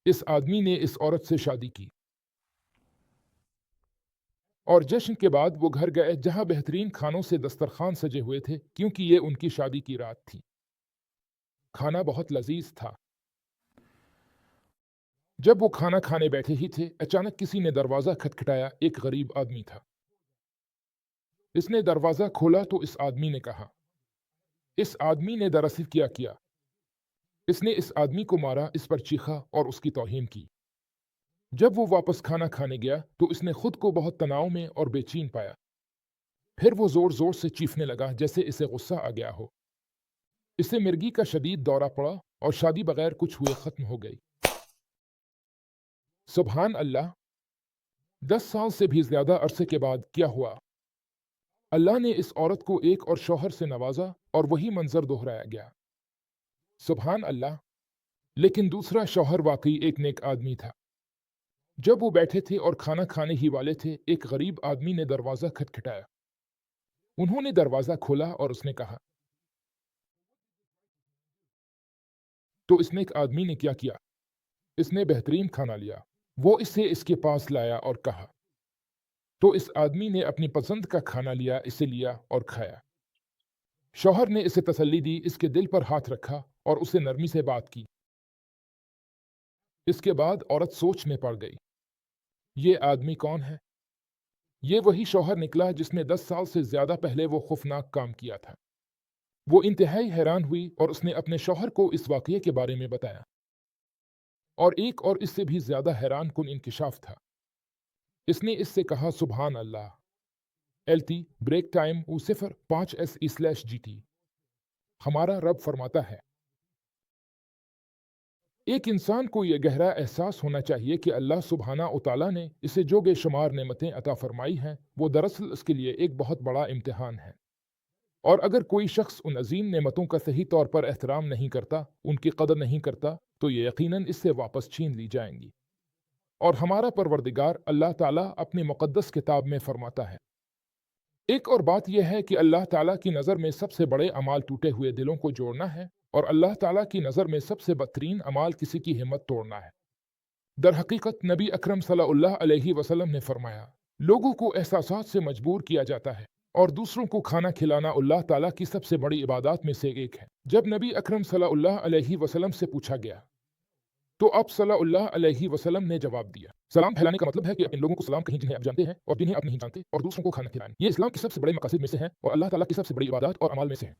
इस आदमी ने इस औरत से शादी की और जश्न के बाद वो घर गए जहां बेहतरीन खानों से दस्तरखान सजे हुए थे, क्योंकि ये उनकी शादी की रात थी। खाना बहुत लजीज था। जब वो खाना खाने बैठे ही थे, अचानक किसी ने दरवाजा खटखटाया। एक गरीब आदमी था। इसने दरवाजा खोला तो इस आदमी ने कहा। इस आदमी ने दरअसल क्या किया, इसने इस आदमी को मारा, इस पर चीखा और उसकी तौहीन की। जब वो वापस खाना खाने गया तो इसने खुद को बहुत तनाव में और बेचैन पाया। फिर वो जोर जोर से चीखने लगा जैसे इसे गुस्सा आ गया हो। इसे मिर्गी का शदीद दौरा पड़ा और शादी बगैर कुछ हुए खत्म हो गई। सुबहान अल्लाह। 10 साल से भी ज्यादा अरसे के बाद क्या हुआ, अल्लाह ने इस औरत को एक और शौहर से नवाजा और वही मंजर दोहराया गया। सुबहान अल्लाह। लेकिन दूसरा शौहर वाकई एक नेक आदमी था। जब वो बैठे थे और खाना खाने ही वाले थे, एक गरीब आदमी ने दरवाजा खटखटाया। उन्होंने दरवाजा खोला और उसने कहा। तो इस नेक आदमी ने क्या किया, इसने बेहतरीन खाना लिया। वो इसे इसके पास लाया और कहा। तो इस आदमी ने अपनी पसंद का खाना लिया, इसे लिया और खाया। शौहर ने इसे तसल्ली दी, इसके दिल पर हाथ रखा और उसे नरमी से बात की। इसके बाद औरत सोच में पड़ गई, ये आदमी कौन है। ये वही शौहर निकला जिसने 10 साल से ज्यादा पहले वो खौफनाक काम किया था। वो इंतहाई हैरान हुई और उसने अपने शौहर को इस वाकये के बारे में बताया। और एक और इससे भी ज्यादा हैरान कुन इंकिशाफ था। इसने इससे कहा, सुबहान अल्लाह। एलटी ब्रेक टाइम ऊ 05SE/GT। हमारा रब फरमाता है, एक इंसान को यह गहरा एहसास होना चाहिए कि अल्लाह सुबहाना व तआला ने इसे जो बेशुमार नेमतें अता फरमाई हैं, वो दरअसल उसके लिए एक बहुत बड़ा इम्तिहान है। और अगर कोई शख्स उन अजीम नेमतों का सही तौर पर एहतराम नहीं करता, उनकी कदर नहीं करता, तो ये यकीनन इससे वापस छीन ली जाएंगी। और हमारा परवरदिगार अल्लाह ताला अपनी मुक़द्दस किताब में फरमाता है। एक और बात यह है कि अल्लाह ताला की नज़र में सबसे बड़े अमाल टूटे हुए दिलों को जोड़ना है, और अल्लाह ताला की नज़र में सबसे बदतरीन अमाल किसी की हिम्मत तोड़ना है। दर हकीकत नबी अकरम सल्लल्लाहु अलैहि वसल्लम ने फरमाया, लोगों को एहसासात से मजबूर किया जाता है और दूसरों को खाना खिलाना अल्लाह ताला की सबसे बड़ी इबादत में से एक है। जब नबी अकरम सल्लल्लाहु अलैहि वसल्लम से पूछा गया तो आप सल्लल्लाहु अलैहि वसल्लम ने जवाब दिया, सलाम फैलाने का मतलब है कि इन लोगों को सलाम कहीं जिन्हें आप जानते हैं और जिन्हें आप नहीं जानते, और दूसरों को खाना खिलाएं। ये इस्लाम के सबसे बड़े मकासद में से है और अल्लाह ताला की सबसे बड़ी इबादत और अमाल में से है।